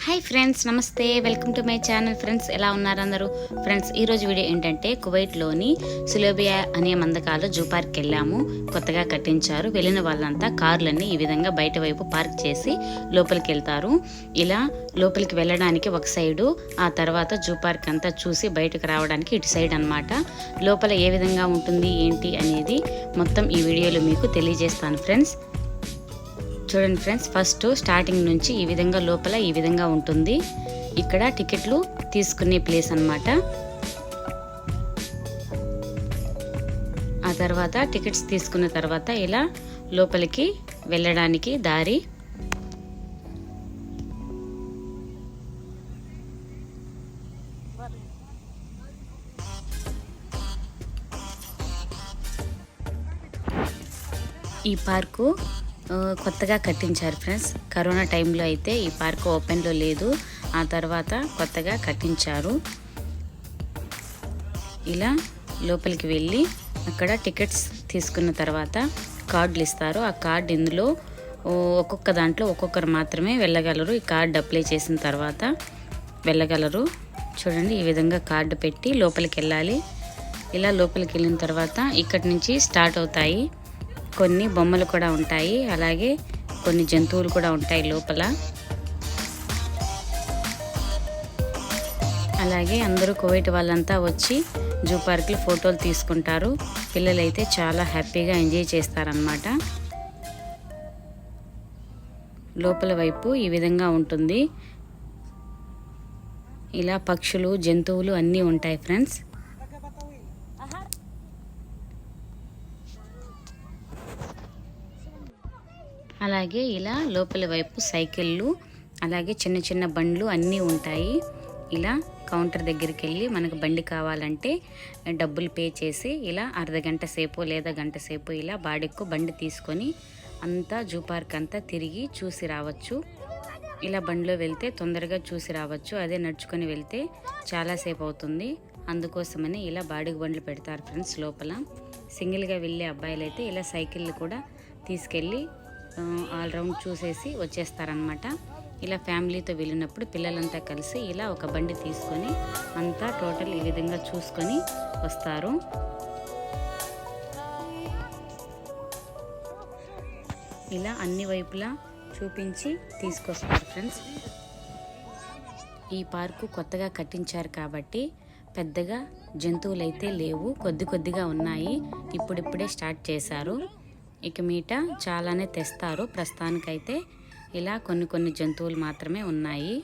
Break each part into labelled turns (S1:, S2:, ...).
S1: Hi friends, నమస్తే. Welcome to my channel. Friends, ఎలా ఉన్నారు అందరూ? ఫ్రెండ్స్, ఈరోజు వీడియో ఏంటంటే కువైట్లోని సులోబియా అనే మందకాలు జూ పార్క్కి వెళ్ళాము. కొత్తగా కట్టించారు. వెళ్ళిన వాళ్ళంతా కార్లన్నీ ఈ విధంగా బయట వైపు పార్క్ చేసి లోపలికి వెళ్తారు. ఇలా లోపలికి వెళ్ళడానికి ఒక సైడు, ఆ తర్వాత జూ పార్క్ అంతా చూసి బయటకు రావడానికి ఇటు సైడ్ అనమాట. లోపల ఏ విధంగా ఉంటుంది ఏంటి అనేది మొత్తం ఈ వీడియోలో మీకు తెలియజేస్తాను ఫ్రెండ్స్. చూడండి ఫ్రెండ్స్, ఫస్ట్ స్టార్టింగ్ నుంచి ఈ విధంగా లోపల ఈ విధంగా ఉంటుంది. ఇక్కడ టికెట్లు తీసుకునే ప్లేస్ అన్నమాట. ఆ తర్వాత టికెట్స్ తీసుకున్న తర్వాత ఇలా లోపలికి వెళ్ళడానికి దారి. ఈ పార్కు కొత్తగా కట్టించారు ఫ్రెండ్స్. కరోనా టైంలో అయితే ఈ పార్క్ ఓపెన్లో లేదు, ఆ తర్వాత కొత్తగా కట్టించారు. ఇలా లోపలికి వెళ్ళి అక్కడ టికెట్స్ తీసుకున్న తర్వాత కార్డులు ఇస్తారు. ఆ కార్డు ఇందులో ఒక్కొక్క దాంట్లో ఒక్కొక్కరు మాత్రమే వెళ్ళగలరు. ఈ కార్డు అప్లై చేసిన తర్వాత వెళ్ళగలరు. చూడండి, ఈ విధంగా కార్డు పెట్టి లోపలికి వెళ్ళాలి. ఇలా లోపలికి వెళ్ళిన తర్వాత ఇక్కడి నుంచి స్టార్ట్ అవుతాయి. కొన్ని బొమ్మలు కూడా ఉంటాయి, అలాగే కొన్ని జంతువులు కూడా ఉంటాయి లోపల. అలాగే అందరూ కువైట్ వాళ్ళంతా వచ్చి జూ పార్క్లో ఫోటోలు తీసుకుంటారు. పిల్లలైతే చాలా హ్యాపీగా ఎంజాయ్ చేస్తారన్నమాట. లోపల వైపు ఈ విధంగా ఉంటుంది. ఇలా పక్షులు, జంతువులు అన్నీ ఉంటాయి ఫ్రెండ్స్. అలాగే ఇలా లోపల వైపు సైకిళ్ళు, అలాగే చిన్న చిన్న బండ్లు అన్నీ ఉంటాయి. ఇలా కౌంటర్ దగ్గరికి వెళ్ళి మనకు బండి కావాలంటే డబ్బులు పే చేసి ఇలా అర్ధగంట సేపు లేదా గంట సేపు ఇలా బాడెక్కు బండి తీసుకొని అంతా జూ పార్క్ అంతా తిరిగి చూసి రావచ్చు. ఇలా బండిలో వెళ్తే తొందరగా చూసి రావచ్చు. అదే నడుచుకొని వెళ్తే చాలాసేపు అవుతుంది. అందుకోసమని ఇలా బాడిగ బండ్లు పెడతారు ఫ్రెండ్స్ లోపల. సింగిల్గా వెళ్ళే అబ్బాయిలు అయితే ఇలా సైకిళ్ళు కూడా తీసుకెళ్ళి ఆల్ రౌండ్ చూసేసి వచ్చేస్తారనమాట. ఇలా ఫ్యామిలీతో వెళ్ళినప్పుడు పిల్లలంతా కలిసి ఇలా ఒక బండి తీసుకొని అంతా టోటల్ ఈ విధంగా చూసుకొని వస్తారు. ఇలా అన్ని వైపులా చూపించి తీసుకొస్తారు ఫ్రెండ్స్. ఈ పార్కు కొత్తగా కట్టించారు కాబట్టి పెద్దగా జంతువులు అయితే లేవు, కొద్దిగా ఉన్నాయి. ఇప్పుడిప్పుడే స్టార్ట్ చేశారు. ఇక మీట చాలానే తెస్తారు. ప్రస్తుతానికైతే ఇలా కొన్ని జంతువులు మాత్రమే ఉన్నాయి.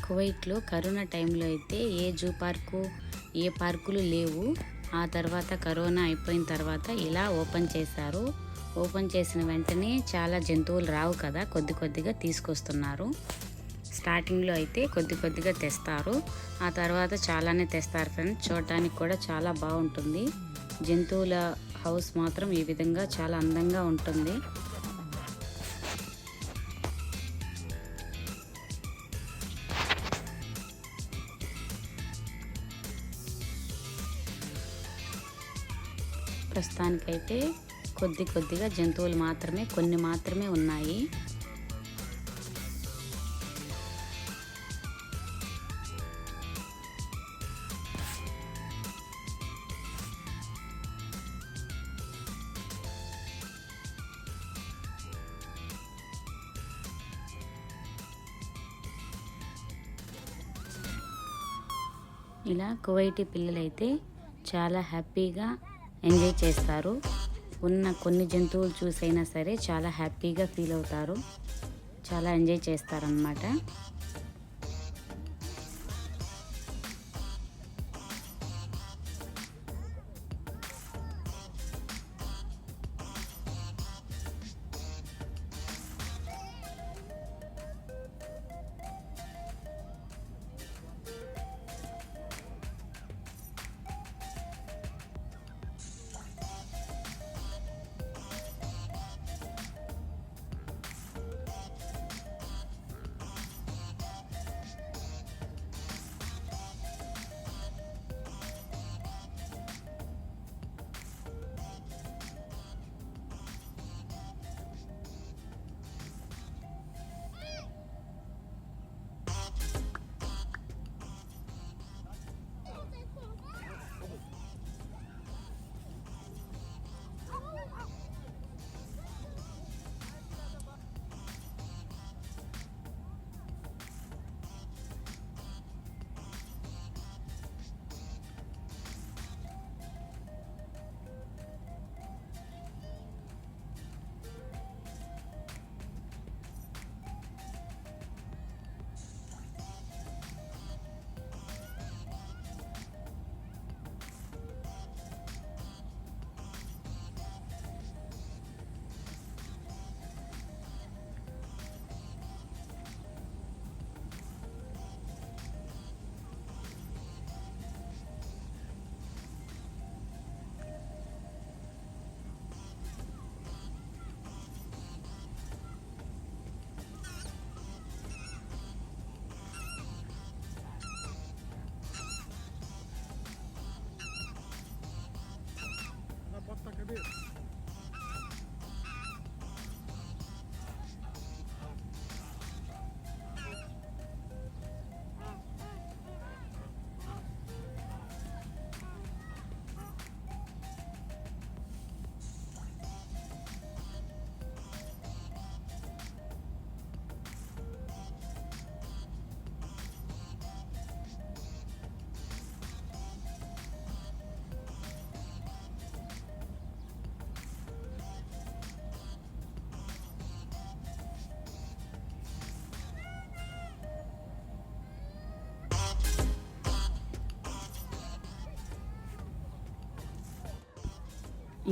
S1: కువైట్లో కరోనా టైంలో అయితే ఏ జూ పార్కు, ఏ పార్కులు లేవు. ఆ తర్వాత కరోనా అయిపోయిన తర్వాత ఇలా ఓపెన్ చేశారు. ఓపెన్ చేసిన వెంటనే చాలా జంతువులు రావు కదా, కొద్దిగా తీసుకొస్తున్నారు. స్టార్టింగ్లో అయితే కొద్దిగా తెస్తారు, ఆ తర్వాత చాలానే తెస్తారు ఫ్రెండ్స్. చూడటానికి కూడా చాలా బాగుంటుంది. జంతువుల హౌస్ మాత్రం ఈ విధంగా చాలా అందంగా ఉంటుంది. ప్రస్తుతానికైతే కొద్దిగా జంతువులు మాత్రమే, కొన్ని మాత్రమే ఉన్నాయి. ఇలా కువైటీ పిల్లలైతే చాలా హ్యాపీగా ఎంజాయ్ చేస్తారు. ఉన్న కొన్ని జంతువులు చూసైనా సరే చాలా హ్యాపీగా ఫీల్ అవుతారు, చాలా ఎంజాయ్ చేస్తారన్నమాట.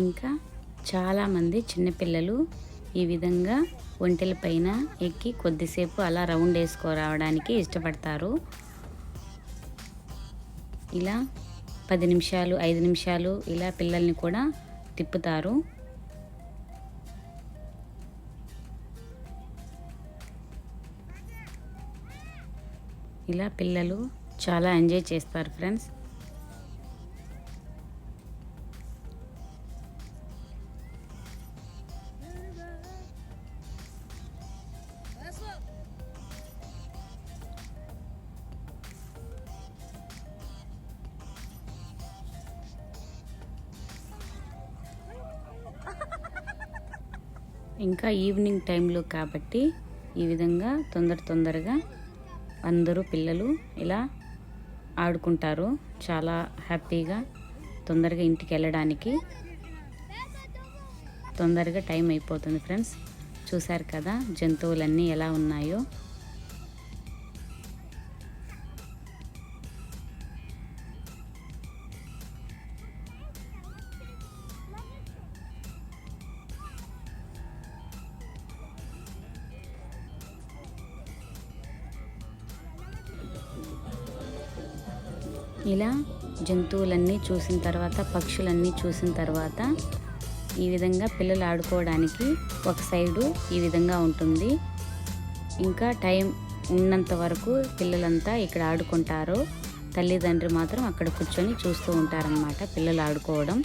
S1: ఇంకా చాలామంది చిన్నపిల్లలు ఈ విధంగా ఒంటెల పైన ఎక్కి కొద్దిసేపు అలా రౌండ్ వేసుకోరావడానికి ఇష్టపడతారు. ఇలా 10 నిమిషాలు 5 నిమిషాలు ఇలా పిల్లల్ని కూడా తిప్పుతారు. ఇలా పిల్లలు చాలా ఎంజాయ్ చేస్తారు ఫ్రెండ్స్. ఇంకా ఈవినింగ్ టైంలో కాబట్టి ఈ విధంగా తొందరగా అందరూ పిల్లలు ఇలా ఆడుకుంటారు. చాలా హ్యాపీగా తొందరగా ఇంటికి వెళ్ళడానికి తొందరగా టైం అయిపోతుంది ఫ్రెండ్స్. చూశారు కదా జంతువులన్నీ ఎలా ఉన్నాయో. ఇలా జంతువులన్నీ చూసిన తర్వాత, పక్షులన్నీ చూసిన తర్వాత ఈ విధంగా పిల్లలు ఆడుకోవడానికి ఒక సైడు ఈ విధంగా ఉంటుంది. ఇంకా టైం ఉన్నంత వరకు పిల్లలంతా ఇక్కడ ఆడుకుంటారు. తల్లిదండ్రులు మాత్రం అక్కడ కూర్చొని చూస్తూ ఉంటారన్నమాట పిల్లలు ఆడుకోవడం.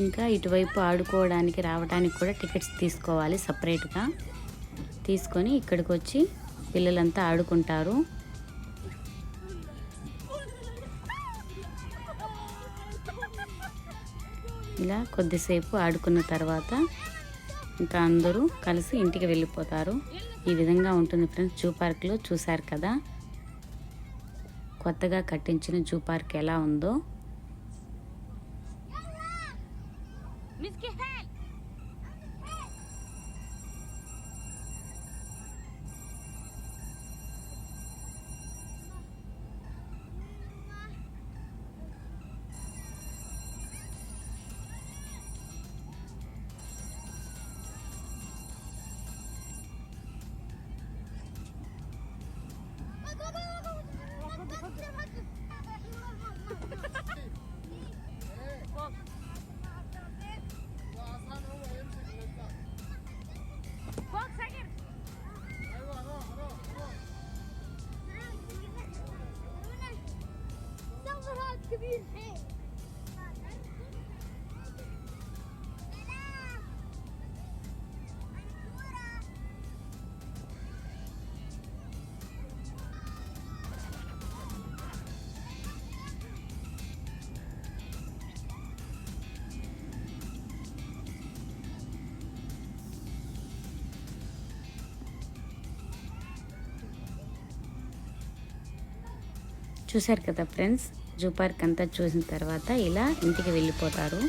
S1: ఇంకా ఇటువైపు ఆడుకోవడానికి రావడానికి కూడా టికెట్స్ తీసుకోవాలి సపరేట్గా. తీసుకొని ఇక్కడికి వచ్చి పిల్లలంతా ఆడుకుంటారు. ఇలా కొద్దిసేపు ఆడుకున్న తర్వాత ఇంకా అందరూ కలిసి ఇంటికి వెళ్ళిపోతారు. ఈ విధంగా ఉంటుంది ఫ్రెండ్స్ జూ పార్క్లో. చూశారు కదా కొత్తగా కట్టించిన జూ పార్క్ ఎలా ఉందో. చూశారు కదా ఫ్రెండ్స్ జూ పార్క్ అంతా చూసిన తర్వాత ఇలా ఇంటికి వెళ్ళిపోతారు.